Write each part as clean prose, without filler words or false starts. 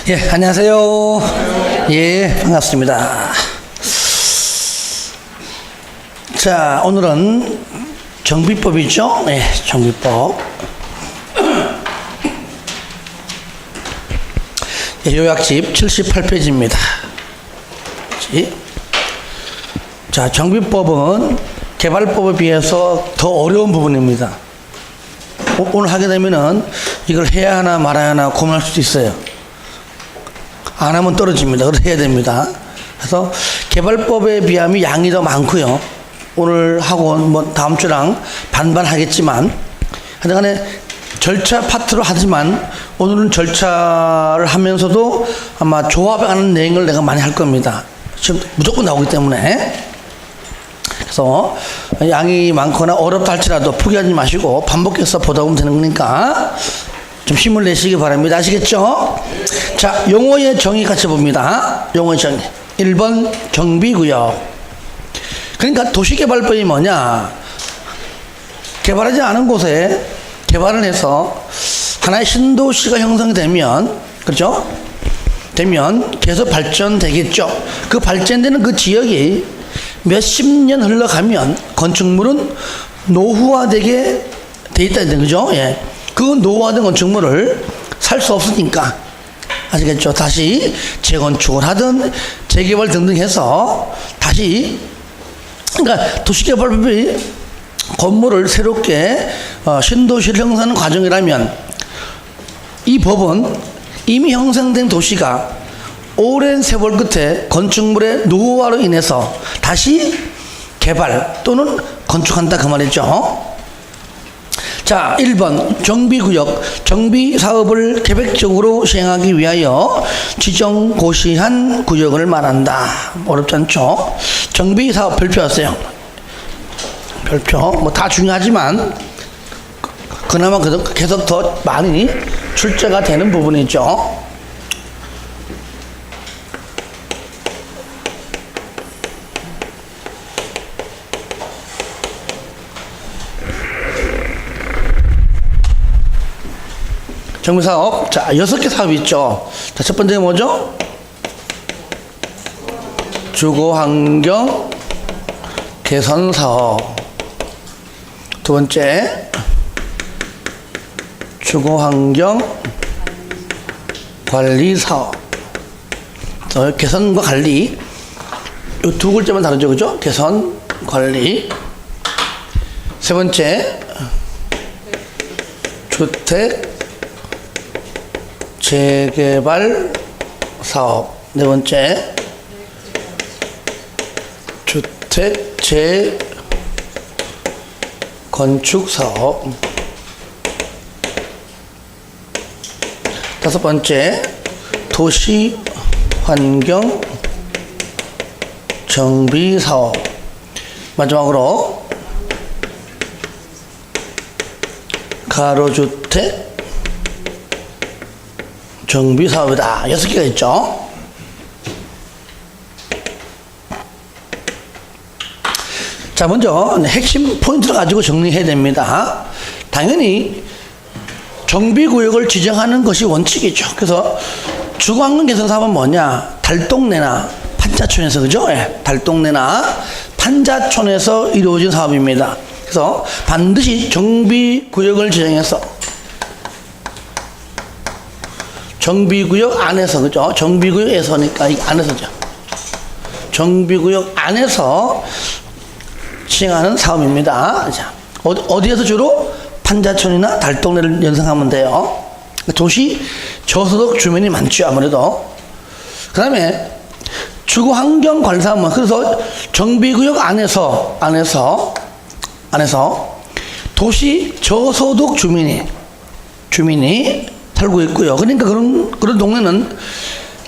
예, 안녕하세요. 예, 반갑습니다. 자, 오늘은 정비법이죠. 예, 정비법. 예, 요약집 78페이지입니다. 자, 정비법은 개발법에 비해서 더 어려운 부분입니다. 오늘 하게 되면은 이걸 해야 하나 말아야 하나 고민할 수도 있어요. 안 하면 떨어집니다. 그래서 해야 됩니다. 그래서 개발법에 비하면 양이 더 많고요. 오늘 하고 뭐 다음 주랑 반반 하겠지만 하여간에 절차 파트로 하지만 오늘은 절차를 하면서도 아마 조합하는 내용을 내가 많이 할 겁니다. 지금 무조건 나오기 때문에. 그래서 양이 많거나 어렵다 할지라도 포기하지 마시고 반복해서 보다 보면 되는 거니까 좀 힘을 내시기 바랍니다. 아시겠죠? 자, 용어의 정의 같이 봅니다. 용어의 정의. 1번 정비구역. 그러니까 도시개발법이 뭐냐? 개발하지 않은 곳에 개발을 해서 하나의 신도시가 형성이 되면, 그렇죠? 되면 계속 발전되겠죠. 그 발전되는 그 지역이 몇십 년 흘러가면 건축물은 노후화되게 돼 있다는 거죠. 예. 그 노후화된 건축물을 살 수 없으니까, 아시겠죠? 다시 재건축을 하든 재개발 등등 해서 다시, 그러니까 도시개발법이 건물을 새롭게 신도시를 형성하는 과정이라면 이 법은 이미 형성된 도시가 오랜 세월 끝에 건축물의 노후화로 인해서 다시 개발 또는 건축한다 그 말이죠. 자, 1번 정비구역. 정비사업을 계획적으로 시행하기 위하여 지정 고시한 구역을 말한다. 어렵지 않죠? 정비사업 별표였어요. 별표. 뭐 다 중요하지만 그나마 계속 더 많이 출제가 되는 부분이죠. 정비사업. 자, 6개 사업이 있죠. 자, 첫 번째 뭐죠? 주거환경 개선사업. 두 번째, 주거환경 관리사업. 개선과 관리. 이 두 글자만 다르죠, 그죠? 개선, 관리. 세 번째, 주택 재개발 사업. 네 번째, 주택 재건축 사업. 다섯 번째, 도시 환경 정비 사업. 마지막으로 가로주택 정비 사업이다. 6개가 있죠. 자, 먼저 핵심 포인트를 가지고 정리해야 됩니다. 당연히 정비구역을 지정하는 것이 원칙이죠. 그래서 주거환경 개선 사업은 뭐냐? 달동네나 판자촌에서, 그죠? 예, 달동네나 판자촌에서 이루어진 사업입니다. 그래서 반드시 정비구역을 지정해서 정비구역 안에서, 그죠? 정비구역에서니까 이 안에서죠. 정비구역 안에서 시행하는 사업입니다. 자, 어디에서 주로? 판자촌이나 달동네를 연상하면 돼요. 도시 저소득 주민이 많죠, 아무래도. 그 다음에 주거환경관리사업은, 그래서 정비구역 안에서 도시 저소득 주민이 살고 있고요. 그러니까 그런 동네는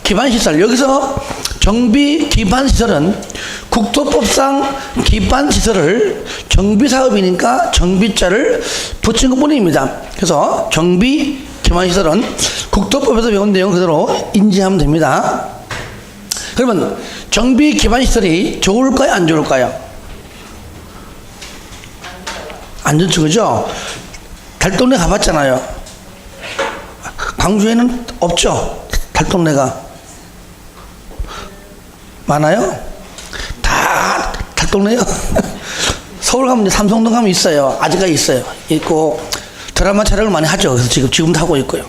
기반시설, 여기서 정비 기반시설은 국토법상 기반시설을 정비사업이니까 정비자를 붙인 것 뿐입니다. 그래서 정비 기반시설은 국토법에서 배운 내용 그대로 인지하면 됩니다. 그러면 정비 기반시설이 좋을까요, 안 좋을까요? 안 좋죠, 그죠? 달동네 가봤잖아요. 광주에는 없죠. 달동네가 많아요? 다 달동네요? 서울 가면 이제 삼성동 가면 있어요. 아직까지 있어요. 있고 드라마 촬영을 많이 하죠. 그래서 지금도 하고 있고요.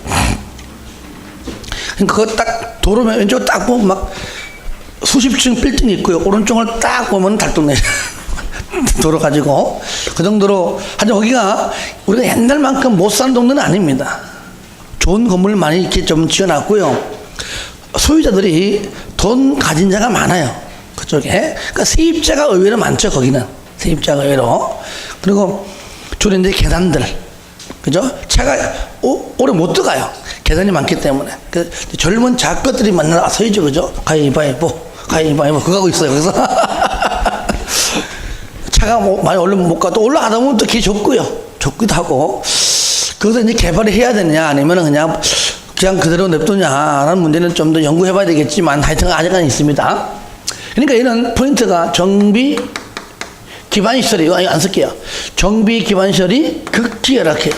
그거 딱 도로 왼쪽 딱 보면 막 수십 층 빌딩이 있고요. 오른쪽을 딱 보면 달동네 도로 가지고 그 정도로 하여튼 거기가 우리가 옛날만큼 못 사는 동네는 아닙니다. 좋은 건물을 많이 이렇게 좀 지어놨고요. 소유자들이 돈 가진 자가 많아요. 그쪽에. 그러니까 세입자가 의외로 많죠. 거기는 세입자가 의외로. 그리고 주로 이제 계단들, 그죠? 차가 오래 못 들어가요. 계단이 많기 때문에. 그 젊은 작가들이 만나러 서이죠, 그죠? 가위바위보 그거 하고 있어요. 그래서 차가 뭐 많이 올라면 못 가도 올라가다 보면 또 길 좁고요. 좁기도 하고. 그래서 이제 개발을 해야 되느냐 아니면 그냥 그대로 냅두냐라는 문제는 좀 더 연구해봐야 되겠지만 하여튼 아직은 있습니다. 그러니까 얘는 포인트가 정비 기반 시설이 아니 안 쓸게요. 정비 기반 시설이 극히 열악해요.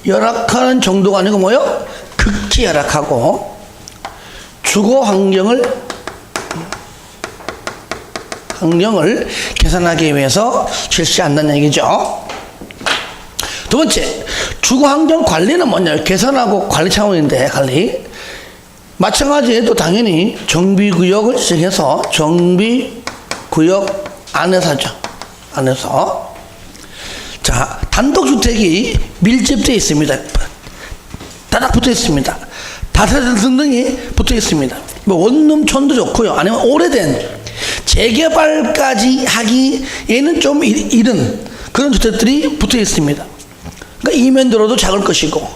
열악하는 정도가 아니고 뭐요? 극히 열악하고 주거 환경을 개선하기 위해서 실시한다는 얘기죠. 두 번째, 주거 환경 관리는 뭐냐? 개선하고 관리 차원인데 관리. 마찬가지로 당연히 정비구역을 지정해서 정비구역 안에서 하죠. 안에서. 자, 단독주택이 밀집되어 있습니다. 다닥 붙어 있습니다. 다세대 등등이 붙어 있습니다. 뭐 원룸촌도 좋고요. 아니면 오래된 재개발까지 하기에는 좀 이른 그런 주택들이 붙어 있습니다. 그러니까 이면도로도 작을 것이고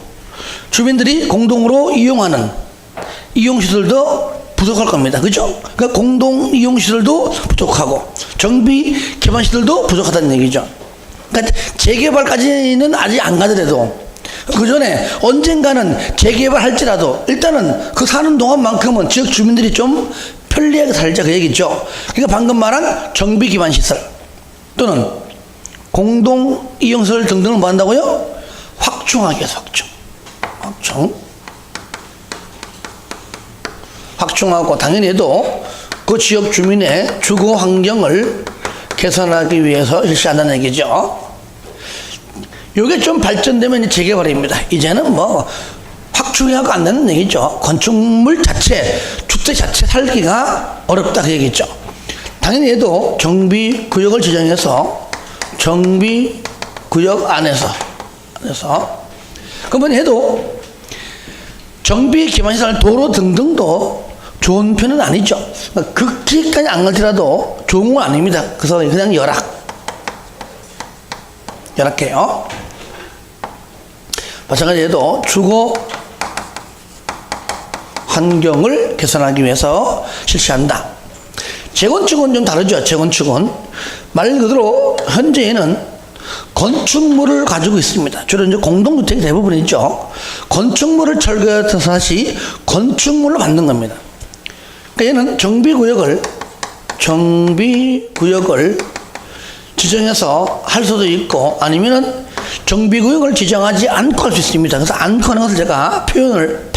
주민들이 공동으로 이용하는 이용시설도 부족할 겁니다. 그죠? 그러니까 공동 이용시설도 부족하고 정비 기반시설도 부족하다는 얘기죠. 그러니까 재개발까지는 아직 안 가더라도 그 전에 언젠가는 재개발할지라도 일단은 그 사는 동안만큼은 지역 주민들이 좀 편리하게 살자 그 얘기죠. 그러니까 방금 말한 정비 기반 시설 또는 공동 이용시설 등등을 뭐 한다고요? 확충하기 위해서 확충하고 당연히 해도 그 지역 주민의 주거 환경을 개선하기 위해서 실시한다는 얘기죠. 이게 좀 발전되면 이제 재개발입니다. 이제는 뭐 확충하고 안 되는 얘기죠. 건축물 자체, 주택 자체 살기가 어렵다 그 얘기죠. 당연히 해도 정비구역을 지정해서 정비구역 안에서 그러면 해도 정비 기반시설 도로 등등도 좋은 편은 아니죠. 그러니까 극히까지 안 갈지라도 좋은 건 아닙니다. 그래서 그냥 열악해요. 마찬가지로 주거 환경을 개선하기 위해서 실시한다. 재건축은 좀 다르죠. 재건축은 말 그대로 현재에는 건축물을 가지고 있습니다. 주로 이제 공동주택이 대부분이죠. 건축물을 철거해서 다시 건축물로 만든 겁니다. 그러니까 얘는 정비구역을 지정해서 할 수도 있고 아니면은 정비구역을 지정하지 않고 할 수 있습니다. 그래서 않고 하는 것을 제가 표현을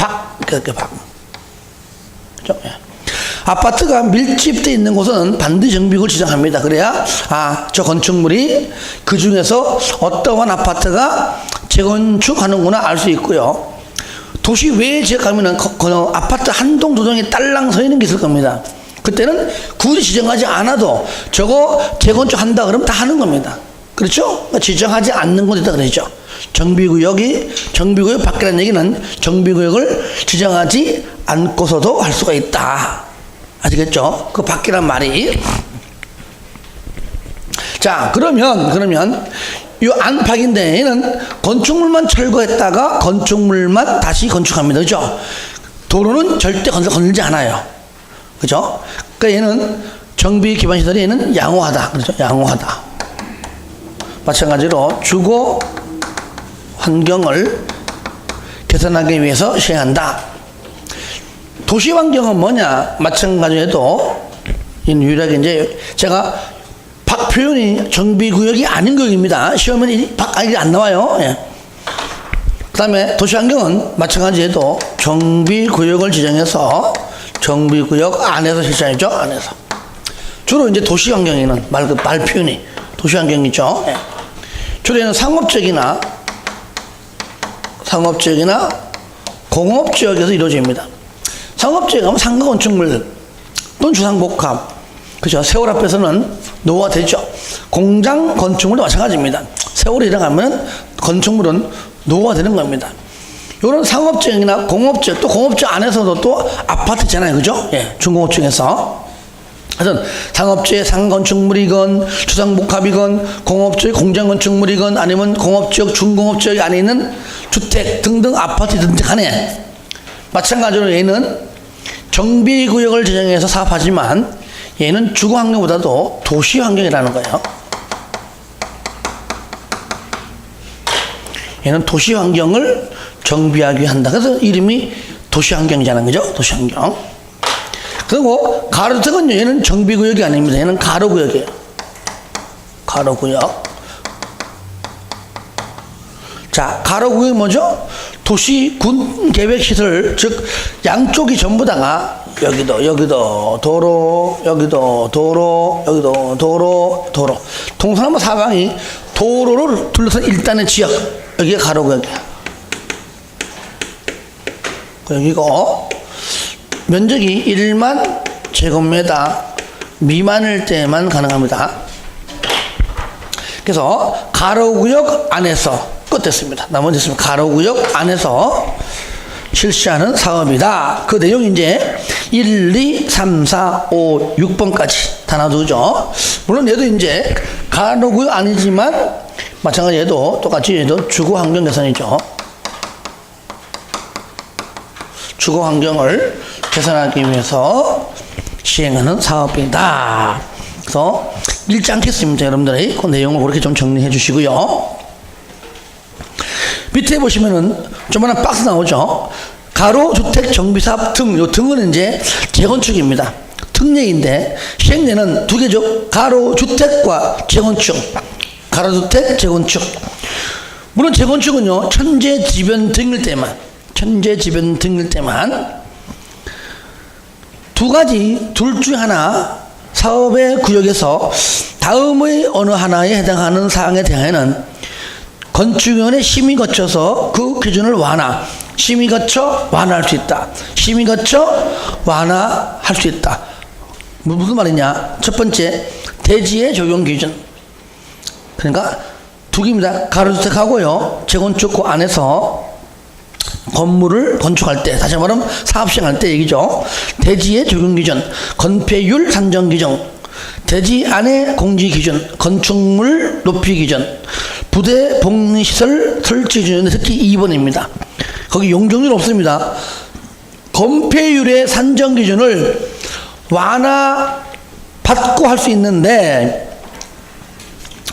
그렇게 그죠? 아파트가 밀집되어 있는 곳은 반드시 정비구역을 지정합니다. 그래야 저 건축물이 그 중에서 어떠한 아파트가 재건축하는구나 알 수 있고요. 도시 외에 지역하면은 아파트 한 동 두 동이 딸랑 서 있는 게 있을 겁니다. 그때는 굳이 지정하지 않아도 저거 재건축한다 그러면 다 하는 겁니다. 그렇죠? 그러니까 지정하지 않는 곳이 있다 그러죠. 정비구역 밖이라는 얘기는 정비구역을 지정하지 않고서도 할 수가 있다. 아시겠죠? 그 밖이란 말이. 자, 그러면 이 안팎인데 얘는 건축물만 철거했다가 건축물만 다시 건축합니다. 그죠? 도로는 절대 건들지 않아요. 그죠? 그러니까 얘는 정비 기반 시설이 얘는 양호하다. 그렇죠? 양호하다. 마찬가지로 주거 환경을 개선하기 위해서 시행한다. 도시 환경은 뭐냐? 마찬가지로 유일하게 이제 제가 표현이 정비구역이 아닌 구역입니다. 시험은 안 나와요. 예. 그 다음에 도시환경은 마찬가지에도 정비구역을 지정해서 정비구역 안에서 실시하죠. 안에서. 주로 이제 도시환경에는 말 표현이 도시환경이죠. 예. 주로 얘는 상업지역이나 공업지역에서 이루어집니다. 상업지역 하면 상가건축물 또는 주상복합, 그죠? 세월 앞에서는 노후가 되죠. 공장 건축물도 마찬가지입니다. 세월이 일어나면 건축물은 노후가 되는 겁니다. 이런 상업지역이나 공업지역, 또 공업지역 안에서도 또 아파트 있잖아요, 그죠? 예, 중공업층에서. 그래서 상업지역 상건축물이건 주상복합이건 공업지역 공장건축물이건 아니면 공업지역 중공업지역 안에 있는 주택 등등 아파트든지 간에 마찬가지로 얘는 정비구역을 지정해서 사업하지만 얘는 주거환경보다도 도시환경이라는 거예요. 얘는 도시환경을 정비하기 한다. 그래서 이름이 도시환경이잖아요, 그죠? 도시환경. 그리고 가로주택은요, 얘는 정비구역이 아닙니다. 얘는 가로구역이에요. 가로구역. 자, 가로구역이 뭐죠? 도시 군 계획 시설, 즉 양쪽이 전부 다가 여기도 도로, 여기도 도로, 여기도 도로, 도로. 동서남북 사방이 도로를 둘러싼 일단의 지역, 여기가 가로구역이야. 여기고 면적이 1만 제곱미터 미만일 때만 가능합니다. 그래서 가로구역 안에서 끝됐습니다. 나머지 있으면 가로구역 안에서 실시하는 사업이다. 그 내용이 이제 1, 2, 3, 4, 5, 6번까지 다 놔두죠. 물론 얘도 이제 가로구역 아니지만 마찬가지 얘도 똑같이 얘도 주거환경 개선이죠. 주거환경을 개선하기 위해서 시행하는 사업이다. 그래서 읽지 않겠습니다. 여러분들이 그 내용을 그렇게 좀 정리해 주시고요. 밑에 보시면은 조그마한 박스 나오죠. 가로주택 정비사업 등, 요 등은 이제 재건축입니다. 특례인데 시행례는 두 개죠. 가로주택과 재건축. 가로주택, 재건축. 물론 재건축은요, 천재지변 등일 때만 두 가지, 둘 중 하나 사업의 구역에서 다음의 어느 하나에 해당하는 사항에 대하여는 건축위원회 심의 거쳐서 그 기준을 심의 거쳐 완화할 수 있다. 심의 거쳐 완화할 수 있다. 무슨 말이냐? 첫 번째, 대지의 적용 기준. 그러니까 두 개입니다. 가로주택하고요, 재건축 그 안에서 건물을 건축할 때, 다시 말하면 사업 시행할 때 얘기죠. 대지의 적용 기준, 건폐율 산정 기준, 대지 안의 공지 기준, 건축물 높이 기준, 부대 복리시설 설치 기준, 특히 2번입니다. 거기 용적률 없습니다. 건폐율의 산정 기준을 완화받고 할 수 있는데,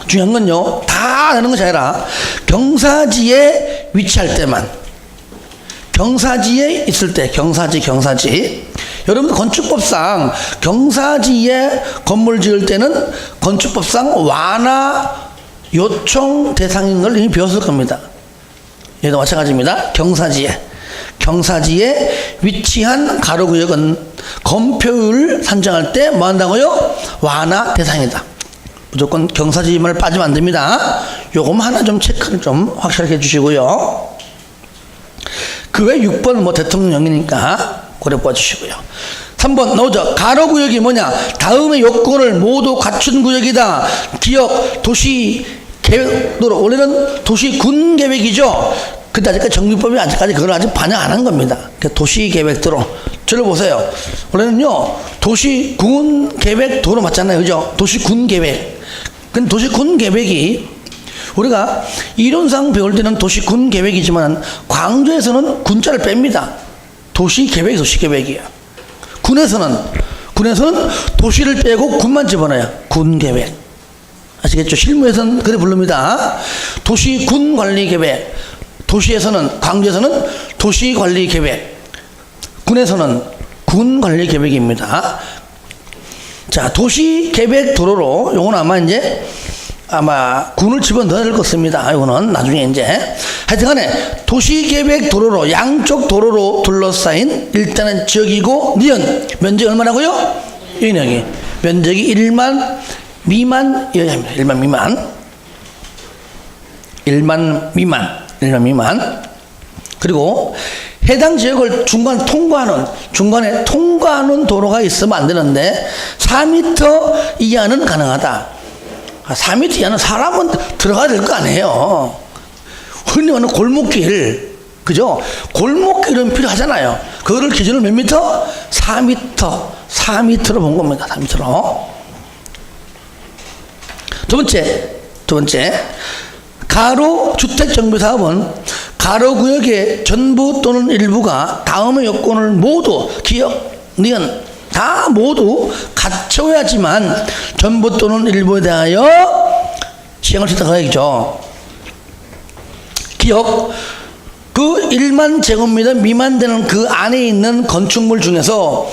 중요한 건요, 다 되는 것이 아니라 경사지에 위치할 때만, 경사지에 있을 때, 경사지. 여러분 건축법상 경사지에 건물 지을 때는 건축법상 완화 요청 대상인 걸 이미 배웠을 겁니다. 얘도 마찬가지입니다. 경사지에 위치한 가로구역은 건폐율 산정할 때 뭐 한다고요? 완화 대상이다. 무조건 경사지만 빠지면 안 됩니다. 요거만 하나 좀 체크를 좀 확실하게 해주시고요. 그 외 6번 뭐 대통령이니까 고려 봐주시고요. 3번 나오죠. 가로구역이 뭐냐? 다음의 요건을 모두 갖춘 구역이다. 기업, 도시 계획도로, 원래는 도시군 계획이죠. 근데 아직까지 정비법이 아직까지 그걸 아직 반영 안 한 겁니다. 도시 계획도로. 저를 보세요. 원래는요, 도시군 계획도로 맞잖아요. 그죠? 도시군 계획. 근데 도시군 계획이 우리가 이론상 배울 때는 도시군 계획이지만 광주에서는 군자를 뺍니다. 도시계획이야. 군에서는 도시를 빼고 군만 집어넣어요. 군계획. 아시겠죠? 실무에서는 그래 부릅니다. 도시군관리계획. 도시에서는, 광주에서는 도시관리계획. 군에서는 군관리계획입니다. 자, 도시계획도로로, 요건 아마 이제 아마 군을 집어넣을 것입니다. 이거는 나중에 이제. 하여튼간에 도시계획 도로로 양쪽 도로로 둘러싸인 일단은 지역이고 니은 면적이 얼마라고요? 여기 면적이 1만 미만이어야 합니다. 1만 미만. 그리고 해당 지역을 중간에 통과하는 도로가 있으면 안 되는데 4m 이하는 가능하다. 4m 이하는 사람은 들어가야 될 거 아니에요. 흔히 말하는 골목길, 그죠? 골목길은 필요하잖아요. 그거를 기준으로 몇 미터? 4m로 본 겁니다. 4m로. 두 번째. 가로 주택 정비 사업은 가로 구역의 전부 또는 일부가 다음의 요건을 모두 기억, 니은 다 모두 갖춰야지만 전부 또는 일부에 대하여 시행을 시작하겠죠. 기억, 그 1만 제곱미터 미만 되는 그 안에 있는 건축물 중에서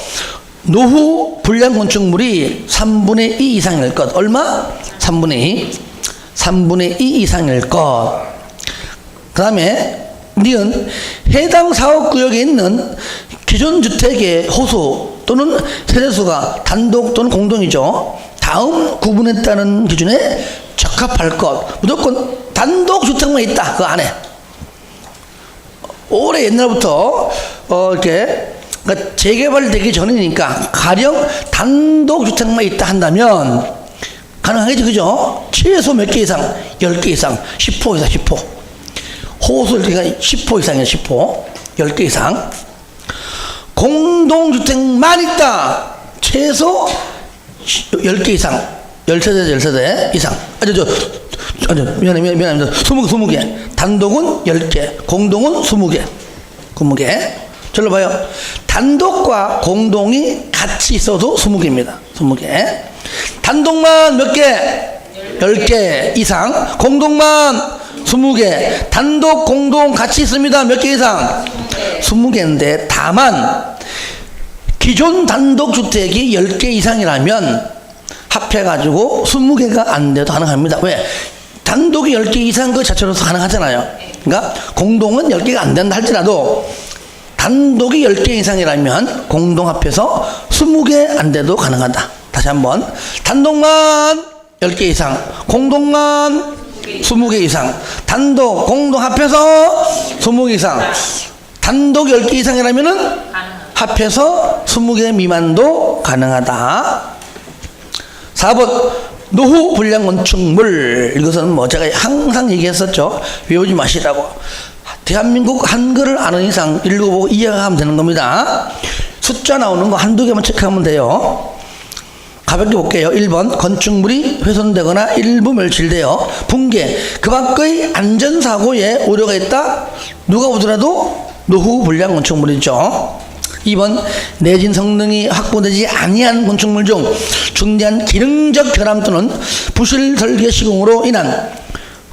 노후 불량 건축물이 3분의 2 이상일 것. 얼마? 3분의 2 이상일 것. 그 다음에 니은 해당 사업구역에 있는 기존 주택의 호수 또는 세대수가 단독 또는 공동이죠. 다음 구분에 따른 기준에 적합할 것. 무조건 단독 주택만 있다. 그 안에. 오래 옛날부터 이렇게 그러니까 재개발되기 전이니까 가령 단독 주택만 있다 한다면 가능하겠죠, 그죠? 최소 몇 개 이상? 10개 이상, 10호 이상, 10호. 호수 10호 이상이에요, 10호. 10개 이상. 공동주택만 있다. 최소 10개 이상. 10세대 이상. 미안합니다. 20개. 단독은 10개. 공동은 20개. 절로 봐요. 단독과 공동이 같이 있어도 20개입니다. 20개. 단독만 몇 개? 10개 이상. 공동만 20개. 단독, 공동 같이 있습니다. 몇 개 이상? 20개인데 다만 기존 단독주택이 10개 이상이라면 합해가지고 20개가 안 돼도 가능합니다. 왜? 단독이 10개 이상 그 자체로서 가능하잖아요. 그러니까 공동은 10개가 안 된다 할지라도 단독이 10개 이상이라면 공동 합해서 20개 안 돼도 가능하다. 다시 한번. 단독만 10개 이상, 공동만 20개 이상, 단독, 공동 합해서 20개 이상. 단독 10개 이상이라면은 합해서 20개 미만도 가능하다. 4번 노후 불량 건축물. 이것은 뭐 제가 항상 얘기했었죠. 외우지 마시라고. 대한민국 한글을 아는 이상 읽어보고 이해하면 되는 겁니다. 숫자 나오는 거 한두 개만 체크하면 돼요. 가볍게 볼게요. 1번 건축물이 훼손되거나 일부 멸실되어 붕괴, 그 밖의 안전사고에 우려가 있다. 누가 보더라도 노후 불량 건축물이죠. 2번 내진 성능이 확보되지 아니한 건축물 중 중대한 기능적 결함 또는 부실 설계 시공으로 인한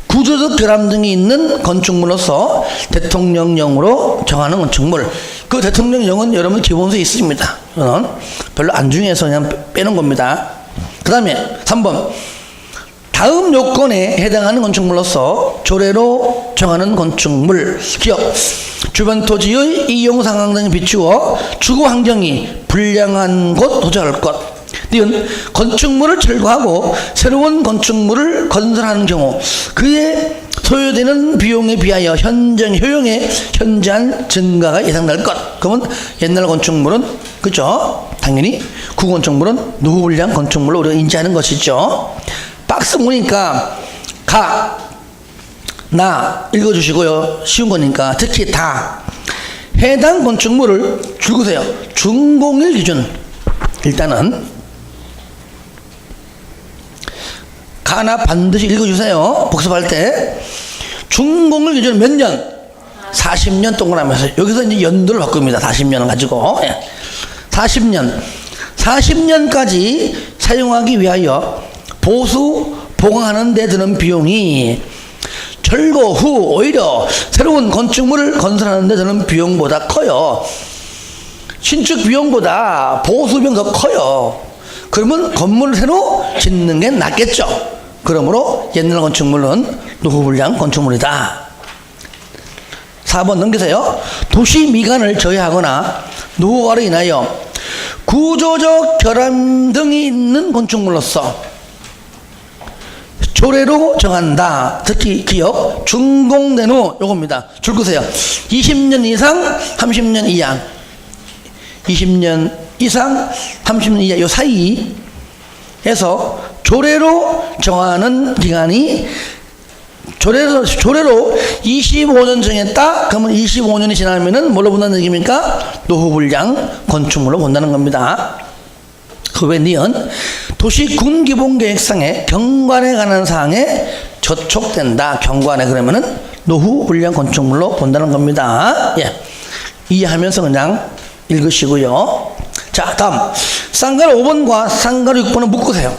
구조적 결함 등이 있는 건축물로서 대통령령으로 정하는 건축물. 그 대통령령은 여러분 기본서에 있습니다. 저는 별로 안 중요해서 그냥 빼는 겁니다. 그 다음에 3번 다음 요건에 해당하는 건축물로서 조례로 정하는 건축물. 기억, 주변 토지의 이용 상황 등에 비추어 주거 환경이 불량한 곳 도달할 것. 니은 건축물을 철거하고 새로운 건축물을 건설하는 경우 그에 소요되는 비용에 비하여 현장 효용의 현저한 증가가 예상될 것. 그러면 옛날 건축물은 그죠? 당연히 구건축물은 노후 불량 건축물로 우리가 인지하는 것이죠. 박스 보니까 가, 나 읽어주시고요. 쉬운 거니까. 특히 다 해당 건축물을 줄거세요. 준공일 기준. 일단은 가나 반드시 읽어주세요. 복습할 때. 준공일 기준 몇 년? 40년 동그라면서 여기서 이제 연도를 바꿉니다. 40년을 가지고. 40년까지 사용하기 위하여 보수, 보강하는 데 드는 비용이 철거 후 오히려 새로운 건축물을 건설하는 데 드는 비용보다 커요. 신축 비용보다 보수 비용 더 커요. 그러면 건물을 새로 짓는 게 낫겠죠. 그러므로 옛날 건축물은 노후불량 건축물이다. 4번 넘기세요. 도시 미관을 저해하거나 노후화로 인하여 구조적 결함 등이 있는 건축물로서 조례로 정한다. 특히 기업 준공된 후 요겁니다. 줄 끄세요. 20년 이상 30년 이하 20년 이상 30년 이하 요 사이에서 조례로 정하는 기간이 조례로 25년 정했다. 그러면 25년이 지나면은 뭘로 본다는 얘기입니까? 노후불량 건축물로 본다는 겁니다. 그 외 니은 도시 군기본계획상의 경관에 관한 사항에 저촉된다. 경관에 그러면은 노후불량 건축물로 본다는 겁니다. 예. 이해하면서 그냥 읽으시고요. 자, 다음 쌍가루 5번과 쌍가루 6번은 묶으세요.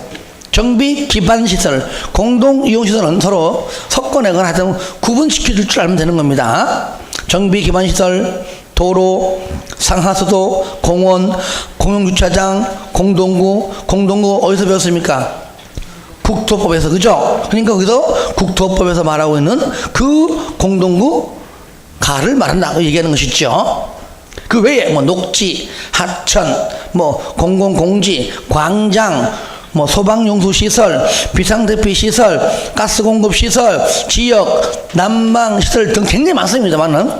정비 기반시설, 공동이용시설은 서로 섞어내거나 하여튼 구분시켜줄 줄 알면 되는 겁니다. 정비 기반시설, 도로, 상하수도, 공원, 공용주차장, 공동구 어디서 배웠습니까? 국토법에서, 그죠? 그러니까 거기서 국토법에서 말하고 있는 그 공동구 가를 말한다 얘기하는 것이죠. 그 외에 뭐 녹지, 하천, 뭐 공공공지, 광장, 뭐 소방용수시설, 비상대피시설, 가스공급시설, 지역, 난방시설 등 굉장히 많습니다만은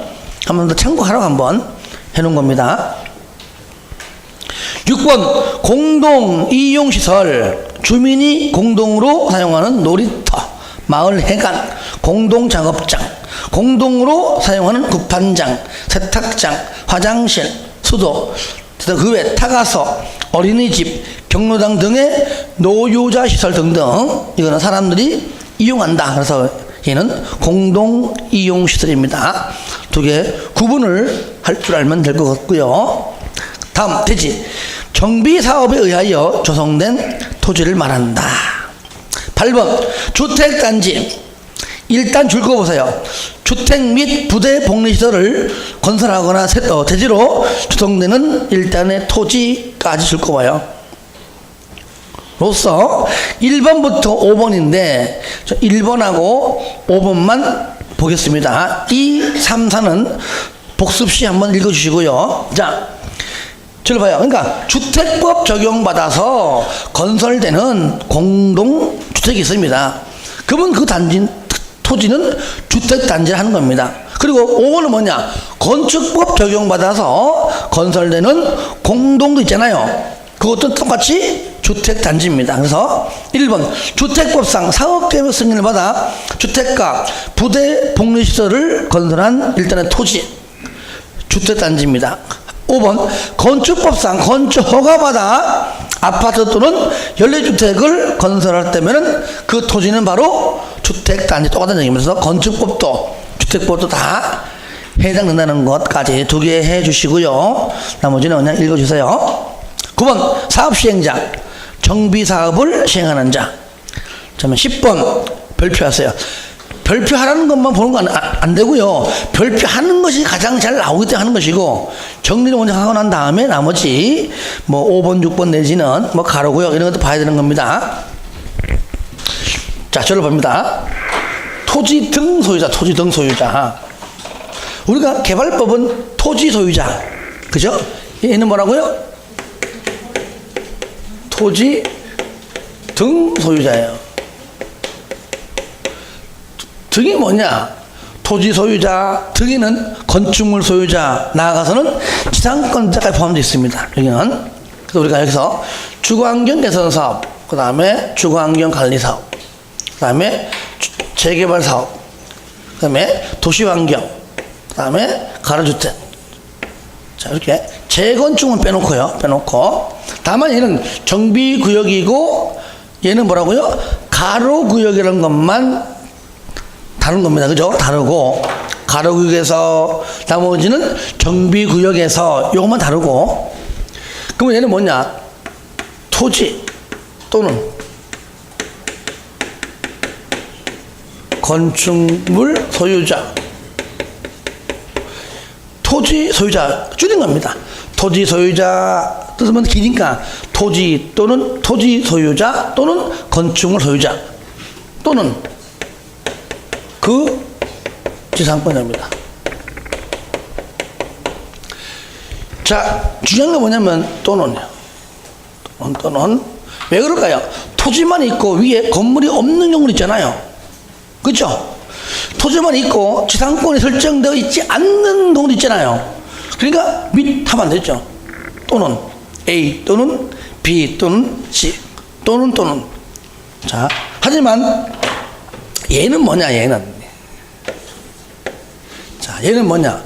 한번 더 참고하라고 한번 해놓은 겁니다. 6번 공동이용시설, 주민이 공동으로 사용하는 놀이터, 마을 해관, 공동작업장, 공동으로 사용하는 급판장, 세탁장, 화장실, 수도, 그 외 타가서, 어린이집, 경로당 등의 노유자 시설 등등 이거는 사람들이 이용한다. 그래서 얘는 공동 이용 시설입니다. 두 개 구분을 할 줄 알면 될 것 같고요. 다음 대지 정비 사업에 의하여 조성된 토지를 말한다. 8번 주택단지. 일단 줄 거 보세요. 주택 및 부대 복리시설을 건설하거나 대지로 조성되는 일단의 토지까지 줄 거 봐요. 로서 1번부터 5번인데 1번하고 5번만 보겠습니다. 2, 3, 4는 복습시 한번 읽어주시고요. 자, 저를 봐요. 그러니까 주택법 적용받아서 건설되는 공동주택이 있습니다. 그러면 그 토지는 주택단지를 하는 겁니다. 그리고 5번은 뭐냐? 건축법 적용받아서 건설되는 공동도 있잖아요. 그것도 똑같이 주택단지입니다. 그래서 1번 주택법상 사업계획 승인을 받아 주택가, 부대, 복리시설을 건설한 일단의 토지 주택단지입니다. 5번 건축법상 건축허가받아 아파트 또는 연립주택을 건설할 때면은 그 토지는 바로 주택단지 똑같은 얘기면서 건축법도 주택법도 다 해당된다는 것까지 두 개 해주시고요. 나머지는 그냥 읽어주세요. 9번 사업시행자, 정비사업을 시행하는 자. 그러면 10번 별표하세요. 별표하라는 것만 보는 건 안 되고요. 별표하는 것이 가장 잘 나오기 때문에 하는 것이고, 정리를 먼저 하고 난 다음에 나머지 뭐 5번, 6번 내지는 뭐 가로고요. 이런 것도 봐야 되는 겁니다. 자, 저를 봅니다. 토지 등 소유자, 토지 등 소유자. 우리가 개발법은 토지 소유자. 그죠? 얘는 뭐라고요? 토지 등 소유자예요. 등이 뭐냐? 토지 소유자, 등에는 건축물 소유자, 나아가서는 지상권자까지 포함되어 있습니다. 여기는. 그래서 우리가 여기서 주거환경 개선 사업, 그 다음에 주거환경 관리 사업, 그 다음에 재개발 사업, 그 다음에 도시환경, 그 다음에 가로주택. 자, 이렇게 재건축은 빼놓고요. 빼놓고. 다만 얘는 정비구역이고 얘는 뭐라고요? 가로구역이라는 것만 다른 겁니다. 그죠? 다르고 가로구역에서 나머지는 정비구역에서 요것만 다르고. 그러면 얘는 뭐냐? 토지 또는 건축물 소유자, 토지 소유자 줄인 겁니다. 토지 소유자 뜻은 기니까 토지 또는 토지 소유자 또는 건축물 소유자 또는 그 지상권자입니다. 자, 중요한 건 뭐냐면 또는요. 또는 왜 그럴까요? 토지만 있고 위에 건물이 없는 경우는 있잖아요. 그렇죠? 토지만 있고 지상권이 설정되어 있지 않는 경우도 있잖아요. 그러니까 및 하면 안 되죠. 또는 A 또는 B 또는 C 또는. 자, 하지만 얘는 뭐냐? 얘는 뭐냐?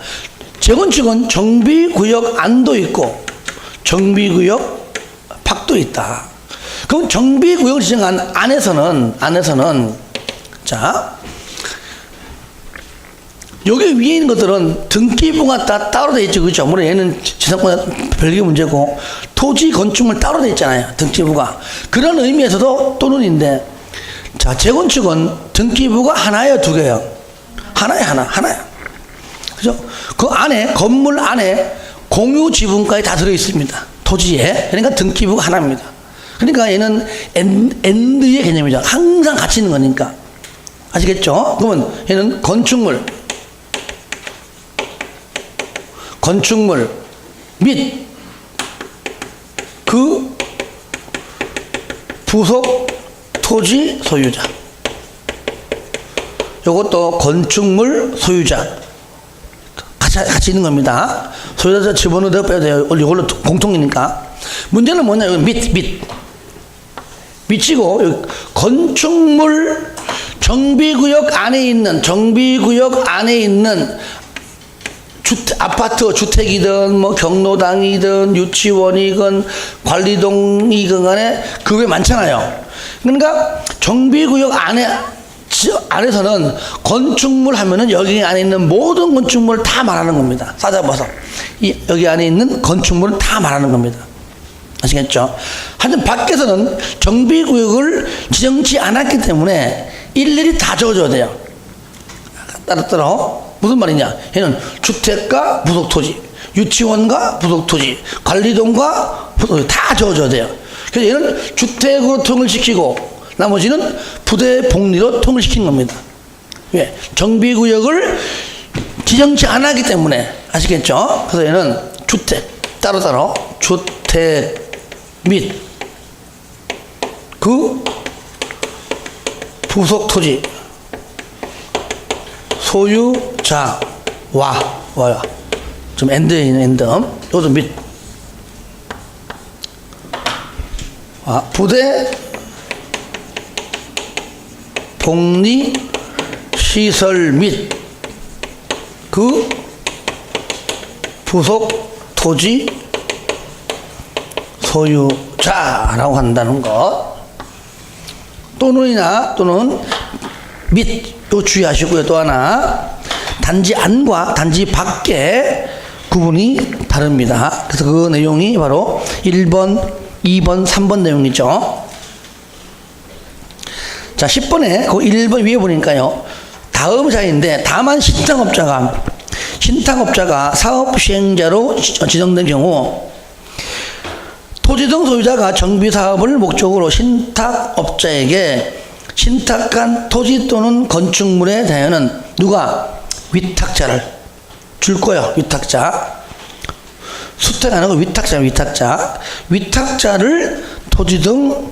재건축은 정비구역 안도 있고 정비구역 밖도 있다. 그럼 정비구역을 지정한 안에서는 자, 여기 위에 있는 것들은 등기부가 다 따로 돼 있죠. 그렇죠? 물론 얘는 지상권 별개 문제고 토지 건축물 따로 돼 있잖아요. 등기부가. 그런 의미에서도 또는인데, 자, 재건축은 등기부가 하나예요, 두 개요? 하나야. 그죠? 그 안에, 건물 안에 공유 지분까지 다 들어 있습니다. 토지에. 그러니까 등기부가 하나입니다. 그러니까 얘는 엔드의 개념이죠. 항상 같이 있는 거니까. 아시겠죠? 그러면 얘는 건축물 및 그 부속 토지 소유자. 이것도 건축물 소유자. 같이 있는 겁니다. 소유자 집어넣어도 빼도 돼요. 이걸로 공통이니까. 문제는 뭐냐? 밑이고, 건축물 정비구역 안에 있는 아파트, 주택이든, 경로당이든, 유치원이든, 관리동이든 간에 그게 많잖아요. 그러니까 정비구역 안에서는 건축물 하면은 여기 안에 있는 모든 건축물을 다 말하는 겁니다. 싸잡아서. 여기 안에 있는 건축물을 다 말하는 겁니다. 아시겠죠? 하여튼 밖에서는 정비구역을 지정치 않았기 때문에 일일이 다 적어줘야 돼요. 따로. 무슨 말이냐? 얘는 주택과 부속토지, 유치원과 부속토지, 관리동과 부속토지 다 적어줘야 돼요. 그래서 얘는 주택으로 통일시키고 나머지는 부대복리로 통일시킨 겁니다. 왜? 정비구역을 지정치 않았기 때문에. 아시겠죠? 그래서 얘는 주택, 따로따로 주택 및 그 부속토지 소유자와 좀 엔드에 있는 엔드 요도 및 부대 복리 시설 및 그 부속 토지 소유자라고 한다는 것. 또는 및, 또 주의하시고요. 또 하나, 단지 안과 단지 밖에 구분이 다릅니다. 그래서 그 내용이 바로 1번, 2번, 3번 내용이죠. 자, 10번에 그 1번 위에 보니까요. 다음 사인데, 다만 신탁업자가 사업 시행자로 지정된 경우 토지 등 소유자가 정비 사업을 목적으로 신탁업자에게 신탁한 토지 또는 건축물에 대하여는 누가 위탁자를 줄 거예요. 위탁자. 수탁 안 하고 위탁자를 토지 등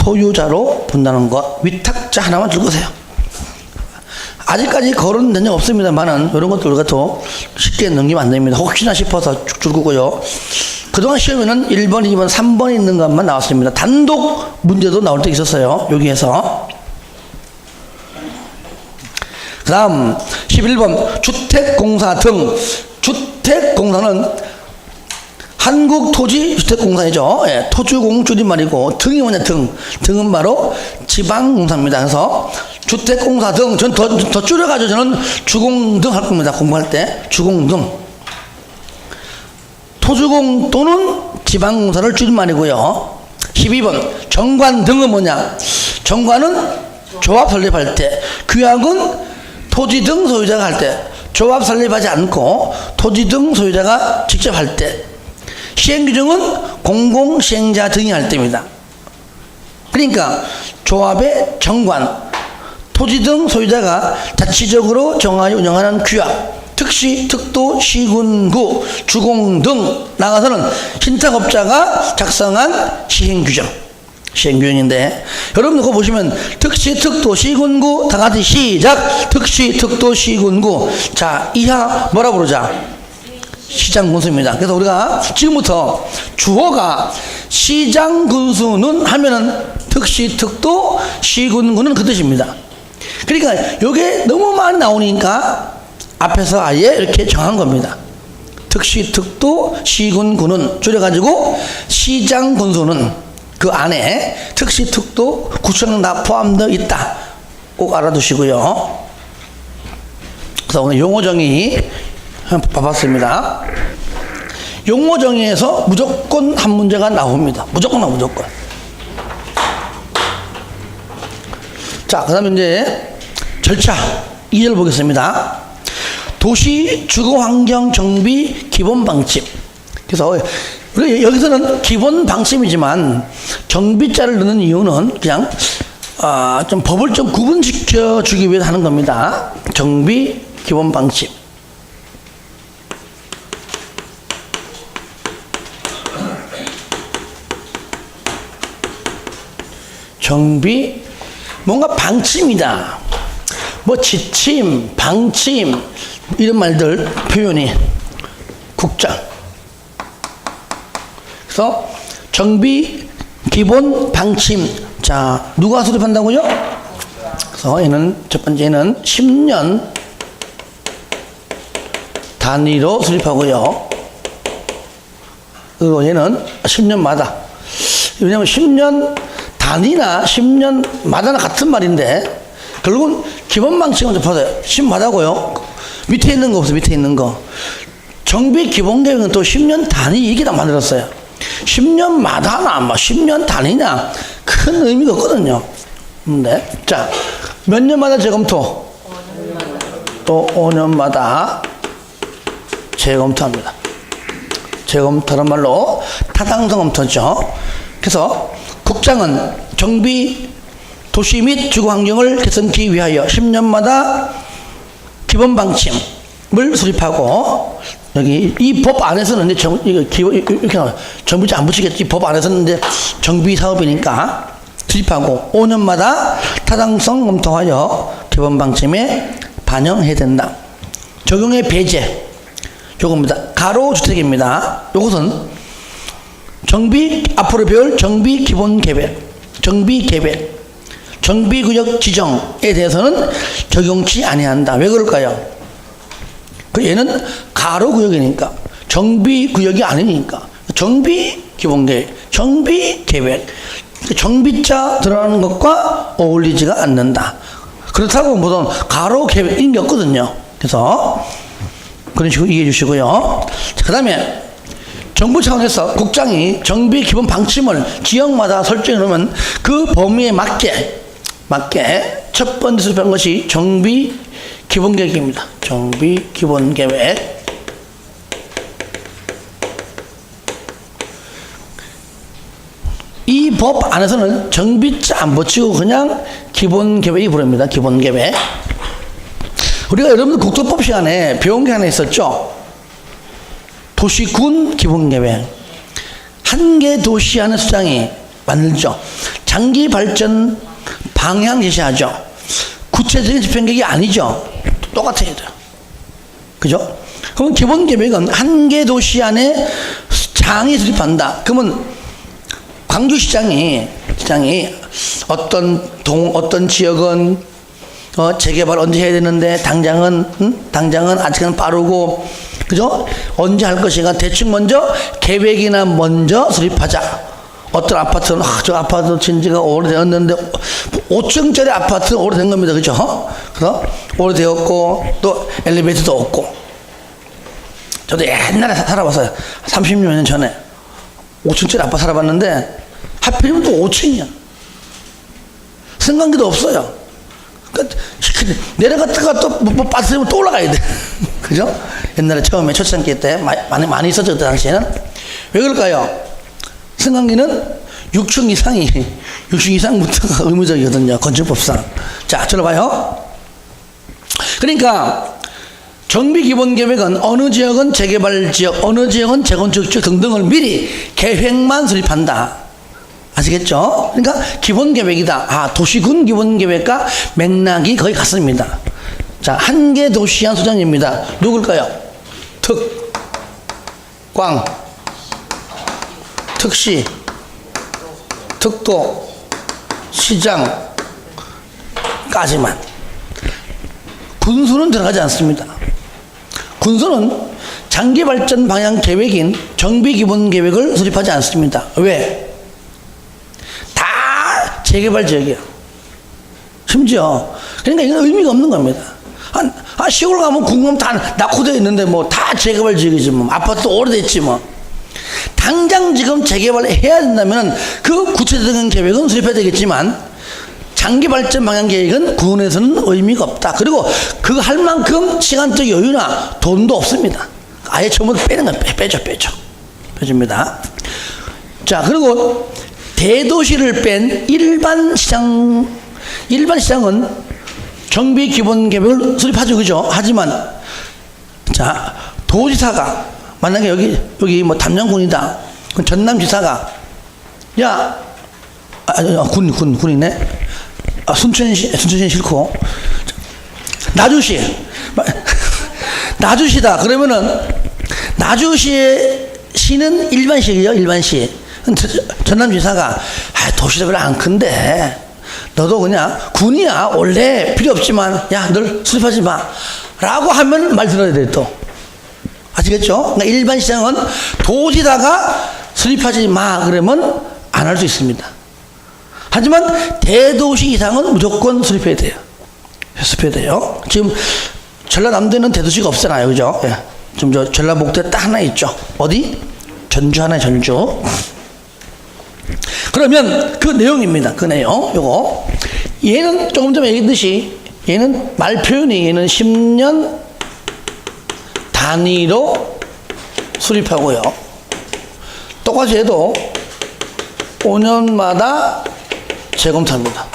소유자로 본다는 것. 위탁자 하나만 줄 거세요. 아직까지 거론된 적 없습니다만은 이런 것들 우리가 더 쉽게 넘기면 안 됩니다. 혹시나 싶어서 쭉 줄 거고요. 그동안 시험에는 1번, 2번, 3번에 있는 것만 나왔습니다. 단독 문제도 나올 때 있었어요. 여기에서. 그 다음 11번 주택공사 등. 주택공사는 한국토지주택공사이죠. 예, 토주공 줄임말이고 등이 뭐냐 등은 바로 지방공사입니다. 그래서 주택공사 등 전 더 줄여가지고 저는 주공등 할 겁니다. 공부할 때 주공등. 토주공 또는 지방공사를 줄임말이고요. 12번 정관 등은 뭐냐? 정관은 조합 설립할 때, 규약은 토지 등 소유자가 할 때, 조합 설립하지 않고 토지 등 소유자가 직접 할 때, 시행규정은 공공시행자 등이 할 때입니다. 그러니까 조합의 정관, 토지 등 소유자가 자치적으로 정하여 운영하는 규약, 특시, 특도, 시군구, 주공 등 나가서는 신탁업자가 작성한 시행규정. 시행규정인데, 여러분들 그거 보시면 특시, 특도, 시군구 다 같이 시작. 특시, 특도, 시군구. 자, 이하 뭐라 부르자? 시장군수입니다. 그래서 우리가 지금부터 주어가 시장군수는 하면은 특시, 특도, 시군구는 그 뜻입니다. 그러니까 이게 너무 많이 나오니까 앞에서 아예 이렇게 정한 겁니다. 특시, 특도, 시군구는 줄여가지고 시장군수는 그 안에 특시, 특도, 구청 다 포함되어 있다. 꼭 알아두시고요. 그래서 오늘 용어정의 봐봤습니다. 용어정의에서 무조건 한 문제가 나옵니다. 무조건. 자, 그 다음에 이제 절차 2절 보겠습니다. 도시 주거환경 정비 기본 방침. 그래서 우리 여기서는 기본 방침이지만 정비자를 넣는 이유는 그냥 좀 법을 좀 구분시켜 주기 위해서 하는 겁니다. 정비 기본 방침. 정비 뭔가 방침이다. 뭐 지침, 방침 이런 말들 표현이 국장. 그래서 정비 기본 방침. 자, 누가 수립한다고요? 그래서 얘는 첫 번째는 10년 단위로 수립하고요. 그리고 얘는 10년마다. 왜냐하면 10년 단위나 10년마다는 같은 말인데 결국은 기본 방침은 좀 보세요. 10마다고요. 밑에 있는 거 없어요. 밑에 있는 거. 정비 기본 계획은 또 10년 단위 이게 다 만들었어요. 10년마다나 뭐 10년 단위냐 큰 의미가 없거든요. 근데 자, 몇 년마다 재검토? 또 5년마다 재검토합니다. 재검토란 말로 타당성 검토죠. 그래서 국장은 정비 도시 및 주거 환경을 개선하기 위하여 10년마다 기본 방침을 수립하고, 여기 이 법 안에서는 이제 이렇게 나와요. 정비자 안 붙이겠지. 법 안에서는 이제 정비 사업이니까 수립하고 5년마다 타당성 검토하여 기본 방침에 반영해야 된다. 적용의 배제 요겁니다. 가로주택입니다. 요것은 정비, 앞으로 배울 정비 기본 계획, 정비 계획, 정비구역 지정에 대해서는 적용치 아니한다. 왜 그럴까요? 얘는 가로구역이니까, 정비구역이 아니니까. 정비 기본 계획, 정비 계획, 정비자 들어가는 것과 어울리지가 않는다. 그렇다고 무슨 가로 계획 이런 게 없거든요. 그래서 그런 식으로 이해해 주시고요. 그 다음에 정부 차원에서 국장이 정비 기본 방침을 지역마다 설정해 놓으면 그 범위에 맞게 첫 번째 수립한 것이 정비 기본 계획입니다. 정비 기본 계획. 이 법 안에서는 정비자 안 붙이고 그냥 기본 계획이 부릅니다. 기본 계획. 우리가 여러분들 국토법 시간에 배운 게 하나 있었죠. 도시군 기본계획. 한 개 도시 하는 수장이 만들죠. 장기 발전 방향 제시하죠. 구체적인 집행계획이 아니죠. 똑같아야 돼요. 그죠? 그럼 기본계획은 한 개 도시 안에 장이 수립한다. 그러면 광주시장이 어떤 지역은 재개발 언제 해야 되는데 당장은 아직은 빠르고, 그죠? 언제 할 것인가 대충 먼저 계획이나 먼저 수립하자. 어떤 아파트는 저 아파트 진지가 오래되었는데 5층짜리 아파트는 오래된 겁니다. 그죠? 그래서 오래되었고 또 엘리베이터도 없고. 저도 옛날에 살아봤어요. 30년 전에 5층짜리 아파트 살아봤는데 하필이면 또 5층이야. 승강기도 없어요. 그러니까 내려갔다가 또 뭐 빠뜨리면 또 올라가야 돼. 그죠? 옛날에 처음에 초창기 때 많이 있었죠. 그 당시에는. 왜 그럴까요? 승강기는 6층 이상부터가 의무적이거든요. 건축법상. 자, 들어봐요. 그러니까 정비기본계획은 어느 지역은 재개발지역, 어느 지역은 재건축지역 등등을 미리 계획만 수립한다. 아시겠죠? 그러니까 기본계획이다. 아, 도시군 기본계획과 맥락이 거의 같습니다. 자, 한계도시안 소장입니다. 누굴까요? 특, 광, 특시, 특도, 시장까지만. 군수는 들어가지 않습니다. 군수는 장기발전 방향 계획인 정비기본계획을 수립하지 않습니다. 왜? 다 재개발 지역이에요. 심지어. 그러니까 이건 의미가 없는 겁니다. 시골 가면 궁금 다 낙후되어 있는데 뭐 다 재개발 지역이지 뭐. 아파트도 오래됐지 뭐. 당장 지금 재개발을 해야 된다면 그 구체적인 계획은 수립해야 되겠지만 장기발전 방향 계획은 군에서는 의미가 없다. 그리고 그거 할 만큼 시간적 여유나 돈도 없습니다. 아예 처음부터 빼는 건 빼줍니다. 자, 그리고 대도시를 뺀 일반 시장은 정비 기본 계획을 수립하죠. 그죠? 하지만 자, 도지사가 만약에 여기 뭐 담양군이다. 그럼 전남지사가 군이네. 순천시 싫고 나주시다. 그러면은 나주시는 일반시예요. 일반시. 전남지사가 도시도 별로 안 큰데 너도 그냥 군이야 원래 필요 없지만 야 널 수립하지 마 라고 하면 말 들어야 돼. 또 아시겠죠? 그러니까 일반 시장은 도지다가 수립하지 마 그러면 안 할 수 있습니다. 하지만 대도시 이상은 무조건 수립해야 돼요. 지금 전라남도에는 대도시가 없잖아요. 그죠? 예. 지금 저 전라북도에 딱 하나 있죠. 어디? 전주 하나, 전주. 그러면 그 내용입니다. 그 내용. 요거. 얘는 조금 전에 얘기했듯이 얘는 말 표현이 얘는 10년 단위로 수립하고요. 똑같이 해도 5년마다 재검토합니다.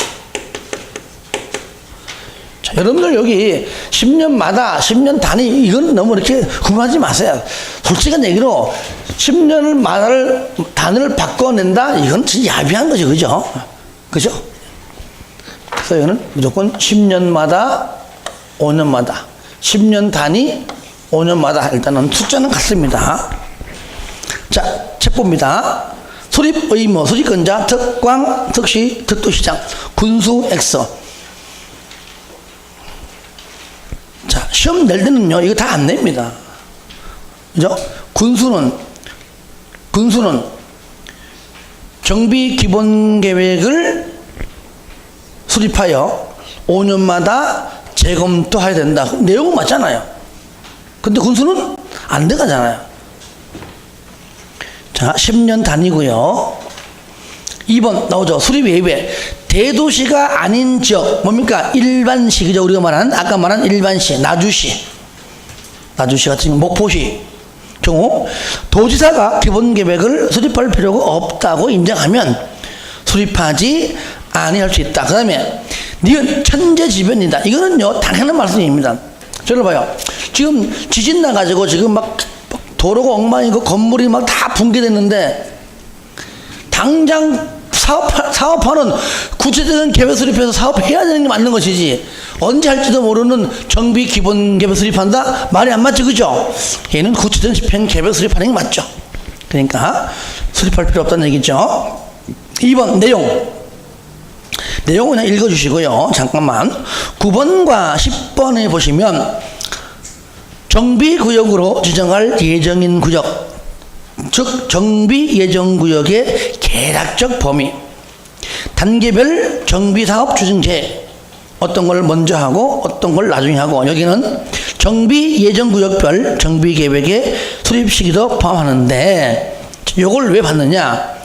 자, 여러분들 여기 10년마다 10년 단위 이건 너무 이렇게 궁금하지 마세요. 솔직한 얘기로 10년을 단위를 바꿔낸다 이건 진짜 야비한 거죠. 그죠? 그죠? 그래서 이거는 무조건 10년마다 5년마다 10년 단위 5년마다 일단은 숫자는 같습니다. 자, 책봅니다. 수립 의무, 수립권자, 특광, 특시, 특도시장, 군수, 엑서. 자, 시험 낼 때는요, 이거 다 안 냅니다. 그죠? 군수는 정비 기본 계획을 수립하여 5년마다 재검토해야 된다. 내용은 맞잖아요. 근데 군수는 안 들어가잖아요. 자, 10년 단위고요. 2번 나오죠. 수립 예외. 대도시가 아닌 지역 뭡니까? 일반시. 그죠? 우리가 말한 아까 말한 일반시. 나주시 같은 경우 목포시 경우 도지사가 기본 계획을 수립할 필요가 없다고 인정하면 수립하지 아니할 수 있다. 그 다음에 니은 천재지변이다. 이거는요 당연한 말씀입니다. 저를 봐요. 지금 지진 나가지고 지금 막 도로가 엉망이고 건물이 막 다 붕괴됐는데 당장 사업하는 구체적인 계획 수립해서 사업해야 되는 게 맞는 것이지 언제 할지도 모르는 정비 기본 계획 수립한다? 말이 안 맞죠. 그죠? 얘는 구체적인 계획 수립하는 게 맞죠. 그러니까 수립할 필요 없다는 얘기죠. 2번 내용은 그냥 읽어주시고요. 잠깐만. 9번과 10번에 보시면 정비구역으로 지정할 예정인 구역, 즉 정비예정구역의 계략적 범위, 단계별 정비사업 추진제, 어떤 걸 먼저 하고 어떤 걸 나중에 하고, 여기는 정비예정구역별 정비계획의 수립 시기도 포함하는데 이걸 왜 받느냐.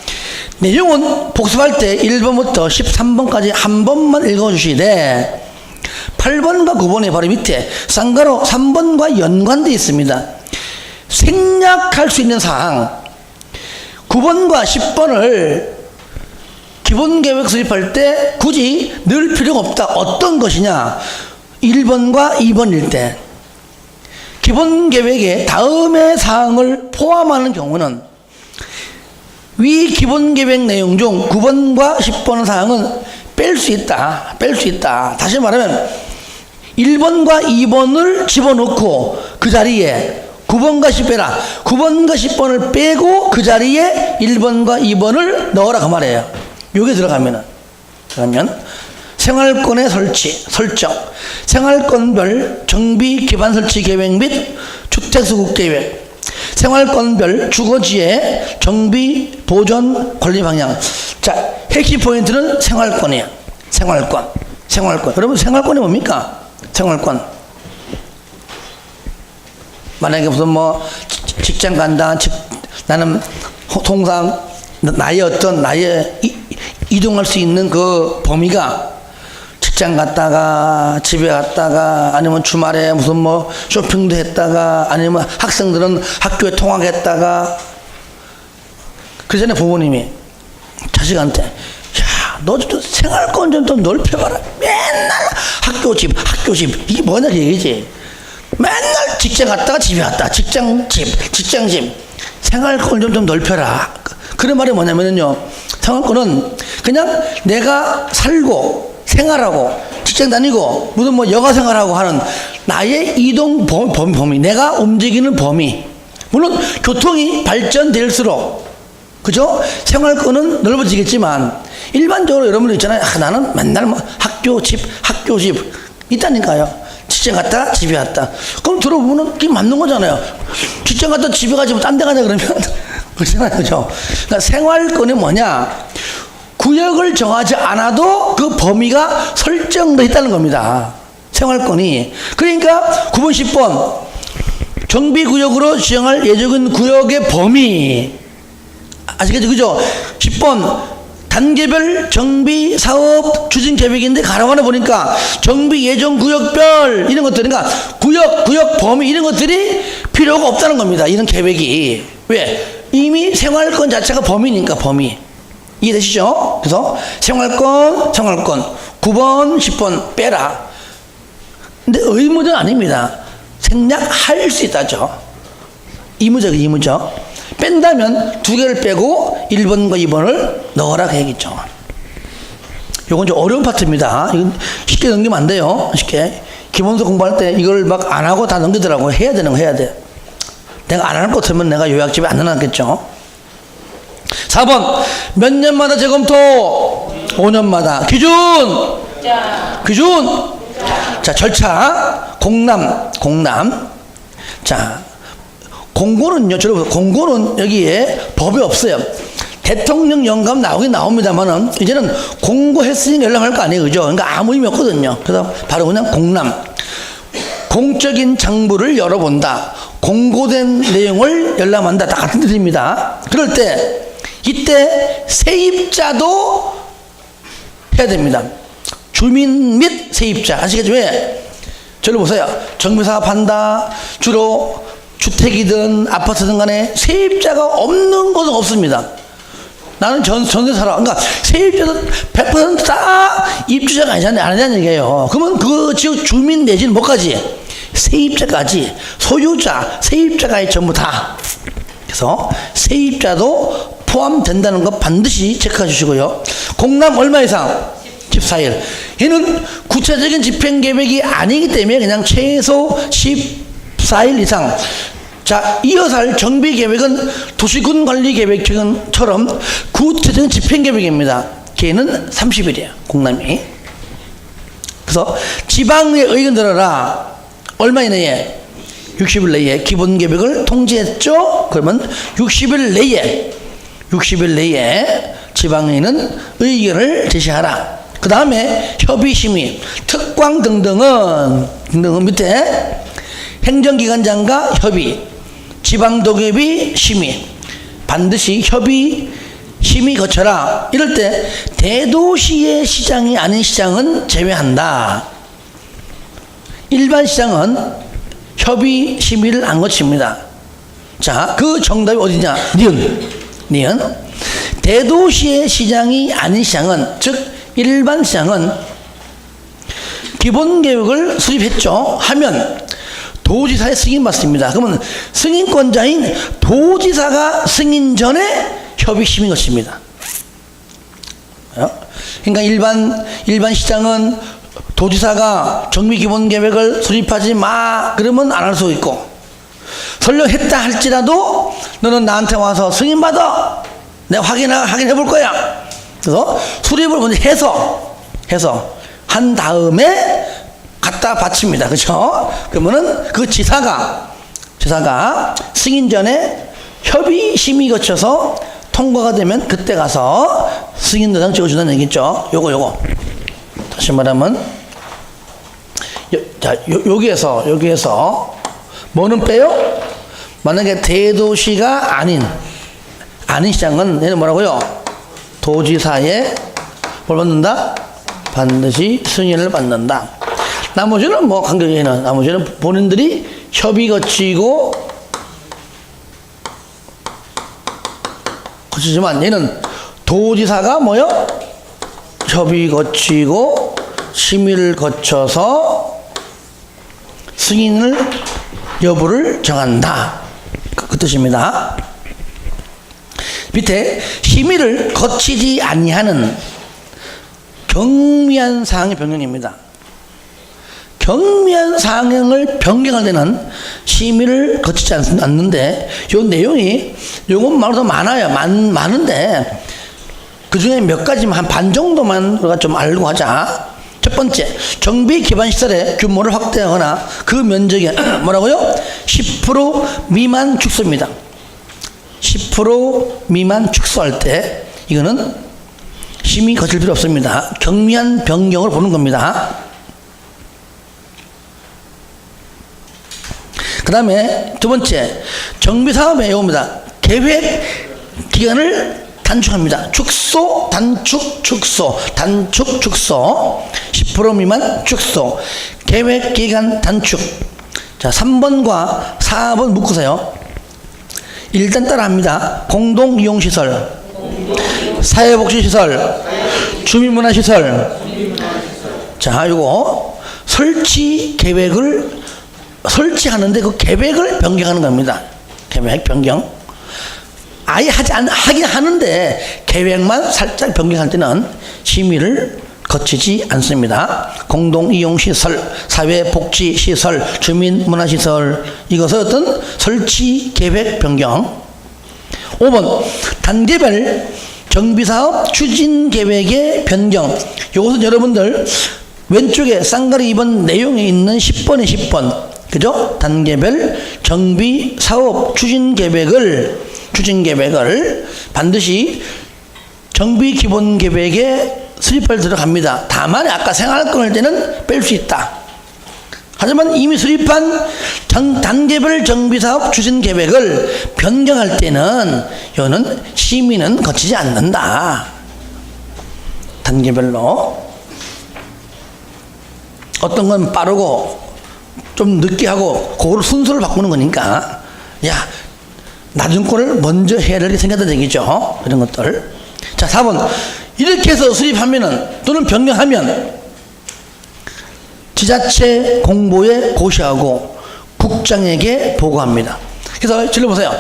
내용은 복습할 때 1번부터 13번까지 한 번만 읽어주시되 8번과 9번의 바로 밑에 쌍가로 3번과 연관되어 있습니다. 생략할 수 있는 사항 9번과 10번을 기본계획 수립할 때 굳이 넣을 필요가 없다. 어떤 것이냐? 1번과 2번일 때 기본계획에 다음의 사항을 포함하는 경우는 위 기본계획 내용 중 9번과 10번 사항은 뺄 수 있다. 뺄 수 있다. 다시 말하면 1번과 2번을 집어넣고 그 자리에 9번과 10 빼라. 9번과 10번을 빼고 그 자리에 1번과 2번을 넣어라 그 말이에요. 요게 들어가면 생활권의 설정, 생활권별 정비 기반 설치 계획 및 주택수급 계획, 생활권별 주거지의 정비 보존 관리 방향. 자, 핵심 포인트는 생활권이에요. 생활권. 여러분 생활권이 뭡니까? 생활권. 만약에 무슨 뭐 직장 간다. 나는 통상 나의 이동할 수 있는 그 범위가 직장 갔다가 집에 갔다가 아니면 주말에 무슨 뭐 쇼핑도 했다가 아니면 학생들은 학교에 통학했다가 그 전에 부모님이 자식한테 야, 너 좀 생활권 좀 더 넓혀봐라. 맨날 학교 집 이게 뭐냐 그 얘기지. 맨날 직장 갔다가 집에 왔다. 직장 집 생활권 좀 넓혀라. 그런 말이 뭐냐면요, 생활권은 그냥 내가 살고 생활하고 직장 다니고 무슨 뭐 여가 생활하고 하는 나의 이동 범위, 내가 움직이는 범위. 물론 교통이 발전될수록 그죠? 생활권은 넓어지겠지만 일반적으로 여러분들 있잖아요. 나는 맨날 뭐 학교 집 있다니까요. 직장 갔다 집에 왔다. 그럼 들어보면 그게 맞는 거잖아요. 직장 갔다 집에 가지 뭐 딴 데 가냐 그러면 그렇잖아요. 그죠? 그러니까 생활권이 뭐냐? 구역을 정하지 않아도 그 범위가 설정되어 있다는 겁니다. 생활권이. 그러니까 9번 10번 정비구역으로 지정할 예정인 구역의 범위 아시겠죠? 그죠? 10번 단계별 정비 사업 추진 계획인데 가로안에 보니까 정비 예정 구역별 이런 것들, 그러니까 구역 범위 이런 것들이 필요가 없다는 겁니다. 이런 계획이. 왜? 이미 생활권 자체가 범위니까 범위. 이해되시죠? 그래서 생활권 9번 10번 빼라. 근데 의무는 아닙니다. 생략할 수 있다죠. 이무적. 뺀다면 두 개를 빼고 1번과 2번을 넣어라 그 얘기죠. 요건 좀 어려운 파트입니다. 이건 쉽게 넘기면 안 돼요. 쉽게. 기본서 공부할 때 이걸 막 안 하고 다 넘기더라고요. 해야 되는 거 해야 돼. 내가 안 할 것 같으면 내가 요약집에 안 넣어놨겠죠. 4번 몇 년마다 재검토? 5년마다. 기준 자, 절차 공람. 자, 공고는요, 공고는 여기에 법이 없어요. 대통령 영감 나오긴 나옵니다만은 이제는 공고했으니 연락할 거 아니에요. 그죠? 그러니까 아무 의미 없거든요. 그래서 바로 그냥 공람. 공적인 장부를 열어본다. 공고된 내용을 열람한다. 다 같은 뜻입니다. 그럴 때 이때 세입자도 해야 됩니다. 주민 및 세입자. 아시겠죠? 왜? 저를 보세요. 정비사업한다. 주로 주택이든 아파트든 간에 세입자가 없는 곳은 없습니다. 나는 전세 살아. 그러니까 세입자도 100%다 입주자가 아니냐는 얘기예요. 그러면 그 지역 주민 내지는 뭐까지? 세입자까지. 소유자, 세입자가 전부 다. 그래서 세입자도 포함된다는 거 반드시 체크해 주시고요. 공람 얼마 이상? 14일. 얘는 구체적인 집행계획이 아니기 때문에 그냥 최소 14일 이상. 자, 이어서 할 정비계획은 도시군관리계획처럼 구체적인 집행계획입니다. 걔는 30일이에요. 공람이. 그래서 지방의 의견 들어라. 얼마 이내에? 60일 내에 기본계획을 통지했죠? 그러면 60일 내에 지방의회는 의견을 제시하라. 그 다음에 협의심의, 특광 등등은 밑에 행정기관장과 협의, 지방도계비 심의, 반드시 협의, 심의 거쳐라. 이럴 때 대도시의 시장이 아닌 시장은 제외한다. 일반 시장은 협의, 심의를 안 거칩니다. 자, 그 정답이 어디냐? 니은. 대도시의 시장이 아닌 시장은, 즉 일반 시장은 기본 계획을 수립했죠 하면 도지사의 승인 받습니다. 그러면 승인권자인 도지사가 승인 전에 협의 심의 것입니다. 그러니까 일반 시장은 도지사가 정비 기본 계획을 수립하지 마 그러면 안 할 수 있고, 설령 했다 할지라도 너는 나한테 와서 승인 받아, 내가 확인해 볼 거야. 그래서 수립을 먼저 해서 한 다음에 갖다 바칩니다. 그렇죠? 그러면은 그 지사가 승인 전에 협의 심의 거쳐서 통과가 되면 그때 가서 승인 도장 찍어준다는 얘기죠. 요거 다시 말하면 여기에서 뭐는 빼요? 만약에 대도시가 아닌 시장은 얘는 뭐라고요? 도지사의 뭘 받는다? 반드시 승인을 받는다. 나머지는 뭐 관계자는 나머지는 본인들이 협의 거치지만 얘는 도지사가 뭐요? 협의 거치고 심의를 거쳐서 승인을 여부를 정한다. 그 뜻입니다. 밑에 심의를 거치지 아니하는 경미한 사항의 변경입니다. 경미한 사항을 변경할 때는 심의를 거치지 않는데, 이 내용이 요것 말고도 많아요. 많은데 그 중에 몇 가지만 한 반 정도만 우리가 좀 알고 하자. 첫 번째, 정비 기반 시설의 규모를 확대하거나 그 면적이 뭐라고요? 10% 미만 축소입니다. 10% 미만 축소할 때 이거는 심의 거칠 필요 없습니다. 경미한 변경을 보는 겁니다. 그 다음에 두 번째, 정비사업의 요겁니다. 계획 기간을 단축합니다. 축소, 단축, 축소, 단축, 축소. 10% 미만 축소. 계획 기간 단축. 자, 3번과 4번 묶으세요. 일단 따라합니다. 공동이용시설, 사회복지시설, 주민문화시설. 자, 요거 설치 계획을 설치하는데 그 계획을 변경하는 겁니다. 계획 변경. 아예 하긴 하는데 계획만 살짝 변경할 때는 심의를 거치지 않습니다. 공동이용시설, 사회복지시설, 주민문화시설, 이것은 어떤 설치 계획 변경. 5번, 단계별 정비사업 추진계획의 변경. 이것은 여러분들 왼쪽에 쌍가리 2번 내용에 있는 10번에 10번, 그죠? 단계별 정비사업 추진계획을 반드시 정비기본계획에 수립할 들어갑니다. 다만 아까 생활권일 때는 뺄 수 있다. 하지만 이미 수립한 단계별 정비사업 추진계획을 변경할 때는 이거는 심의는 거치지 않는다. 단계별로 어떤 건 빠르고 좀 늦게 하고 그걸 순서를 바꾸는 거니까, 야, 낮은 거를 먼저 해야 될 게 생겼다는 얘기죠. 이런 것들. 자, 4번. 이렇게 해서 수립하면은 또는 변경하면 지자체 공보에 고시하고 국장에게 보고합니다. 그래서 질러보세요.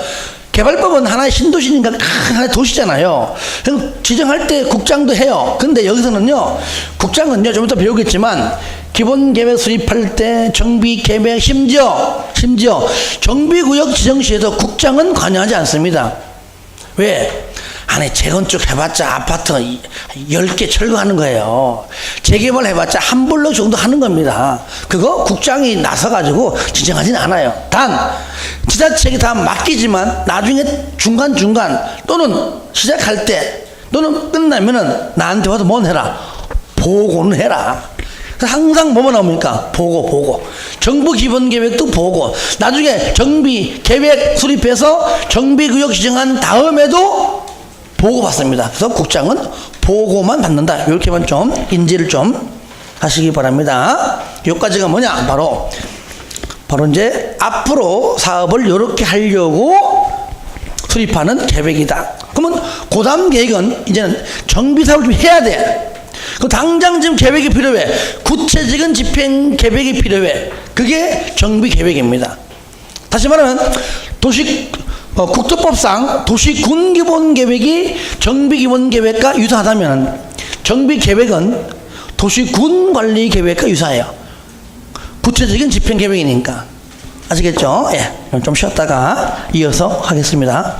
개발법은 하나의 신도시니까 하나의 도시잖아요. 그럼 지정할 때 국장도 해요. 근데 여기서는요, 국장은요, 좀 이따 배우겠지만, 기본계획 수립할 때 정비계획, 심지어 정비구역 지정 시에도 국장은 관여하지 않습니다. 왜? 안에 재건축 해봤자 아파트 10개 철거하는 거예요. 재개발 해봤자 한 블록 정도 하는 겁니다. 그거 국장이 나서가지고 지정하진 않아요. 단 지자체에 다 맡기지만 나중에 중간중간 또는 시작할 때 또는 끝나면은 나한테 와서 뭔 해라? 보고는 해라. 항상 뭐만 나옵니까? 보고. 정부 기본계획도 보고, 나중에 정비 계획 수립해서 정비구역 지정한 다음에도 보고 받습니다. 그래서 국장은 보고만 받는다. 이렇게만 좀 인지를 좀 하시기 바랍니다. 여기까지가 뭐냐? 바로 이제 앞으로 사업을 이렇게 하려고 수립하는 계획이다. 그러면 그 다음 계획은 이제는 정비사업을 좀 해야 돼. 그 당장 지금 계획이 필요해. 구체적인 집행 계획이 필요해. 그게 정비 계획입니다. 다시 말하면 국토법상 도시군 기본 계획이 정비 기본 계획과 유사하다면 정비 계획은 도시군 관리 계획과 유사해요. 구체적인 집행 계획이니까. 아시겠죠? 예. 좀 쉬었다가 이어서 하겠습니다.